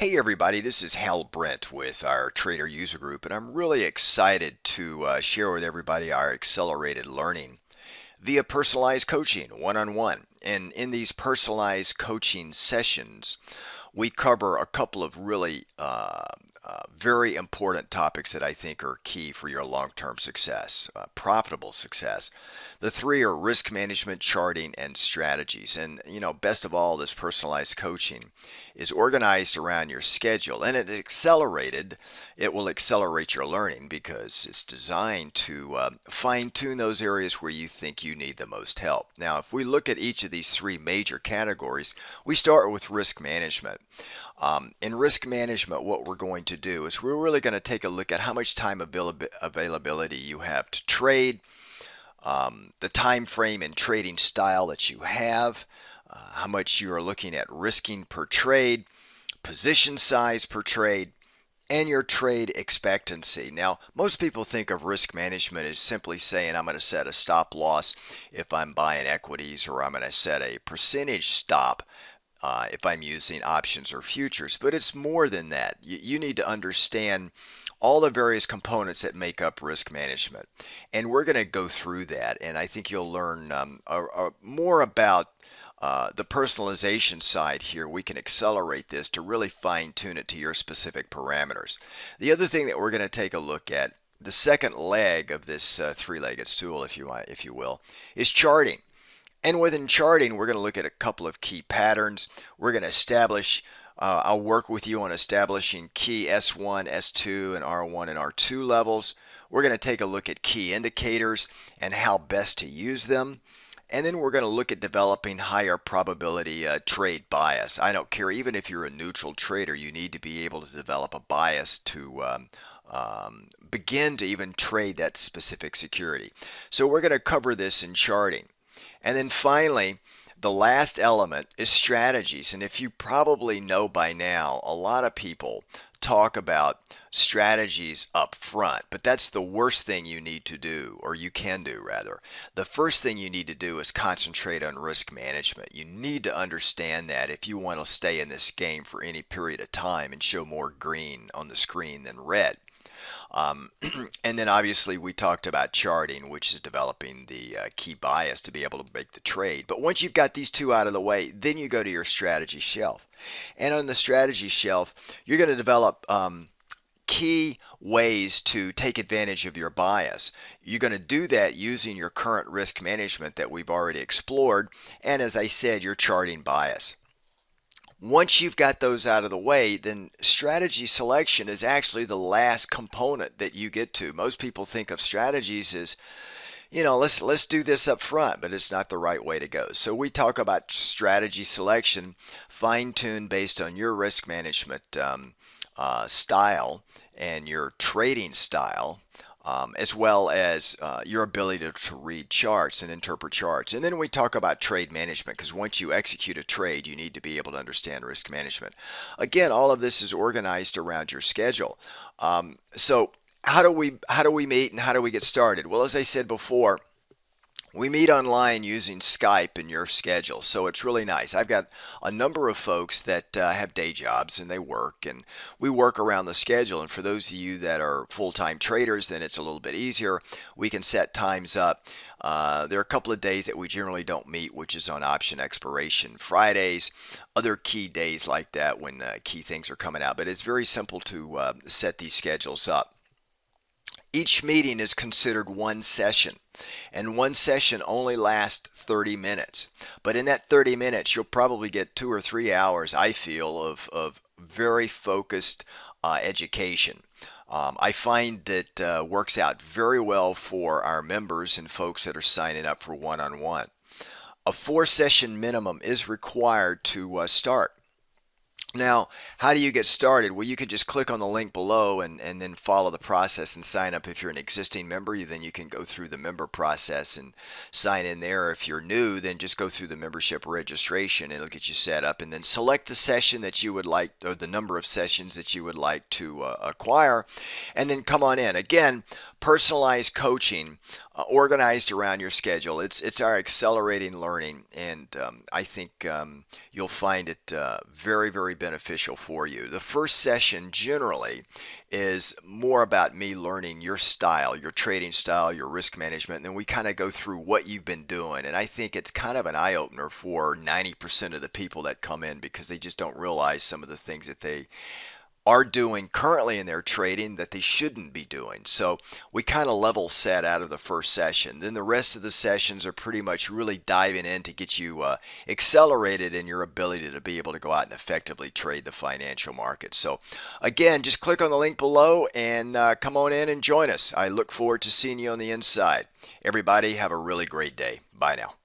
Hey everybody, this is Hal Brent with our Trader User Group, and I'm really excited to share with everybody our accelerated learning via personalized coaching, one-on-one. And in these personalized coaching sessions, we cover a couple of really very important topics that I think are key for your long-term success, profitable success. The three are risk management, charting, and strategies. And best of all, this personalized coaching is organized around your schedule, and it will accelerate your learning because it's designed to fine-tune those areas where you think you need the most help. Now, if we look at each of these three major categories, we start with risk management. In risk management, what we're going to do is we're really going to take a look at how much time availability you have to trade, the time frame and trading style that you have, how much you are looking at risking per trade, position size per trade, and your trade expectancy. Now, most people think of risk management as simply saying I'm going to set a stop loss if I'm buying equities, or I'm going to set a percentage stop if I'm using options or futures. But it's more than that. You need to understand all the various components that make up risk management. And we're going to go through that. And I think you'll learn more about the personalization side here. We can accelerate this to really fine tune it to your specific parameters. The other thing that we're going to take a look at, the second leg of this three-legged stool, if you will, is charting. And within charting, we're going to look at a couple of key patterns. We're going to establish, I'll work with you on establishing key S1, S2, and R1 and R2 levels. We're going to take a look at key indicators and how best to use them. And then we're going to look at developing higher probability trade bias. I don't care, even if you're a neutral trader, you need to be able to develop a bias to begin to even trade that specific security. So we're going to cover this in charting. And then finally, the last element is strategies. And if you probably know by now, a lot of people talk about strategies up front, but that's the worst thing you need to do, or you can do rather. The first thing you need to do is concentrate on risk management. You need to understand that if you want to stay in this game for any period of time and show more green on the screen than red. And then obviously we talked about charting, which is developing the key bias to be able to make the trade. But once you've got these two out of the way, then you go to your strategy shelf. And on the strategy shelf, you're going to develop key ways to take advantage of your bias. You're going to do that using your current risk management that we've already explored. And as I said, your charting bias. Once you've got those out of the way, then strategy selection is actually the last component that you get to. Most people think of strategies as, let's do this up front, but it's not the right way to go. So we talk about strategy selection, fine-tuned based on your risk management style and your trading style. As well as your ability to read charts and interpret charts. And then we talk about trade management, because once you execute a trade, you need to be able to understand risk management. Again, all of this is organized around your schedule. So how do we meet and how do we get started? Well, as I said before, we meet online using Skype in your schedule, so it's really nice. I've got a number of folks that have day jobs and they work, and we work around the schedule. And for those of you that are full-time traders, then it's a little bit easier. We can set times up. There are a couple of days that we generally don't meet, which is on option expiration Fridays, other key days like that when key things are coming out. But it's very simple to set these schedules up. Each meeting is considered one session, and one session only lasts 30 minutes. But in that 30 minutes, you'll probably get 2 or 3 hours, I feel, of very focused education. I find that works out very well for our members and folks that are signing up for one-on-one. A 4-session minimum is required to start. Now, how do you get started? Well, you could just click on the link below and then follow the process and sign up. If you're an existing member, then you can go through the member process and sign in there. If you're new, then just go through the membership registration and it'll get you set up, and then select the session that you would like, or the number of sessions that you would like to acquire, and then come on in. Again, personalized coaching organized around your schedule. It's our accelerating learning, and I think you'll find it very, very beneficial for you. The first session generally is more about me learning your style, your trading style, your risk management, and then we kind of go through what you've been doing. And I think it's kind of an eye opener for 90% of the people that come in because they just don't realize some of the things that they are doing currently in their trading that they shouldn't be doing. So we kind of level set out of the first session. Then the rest of the sessions are pretty much really diving in to get you accelerated in your ability to be able to go out and effectively trade the financial markets. So again, just click on the link below and come on in and join us. I look forward to seeing you on the inside. Everybody have a really great day. Bye now.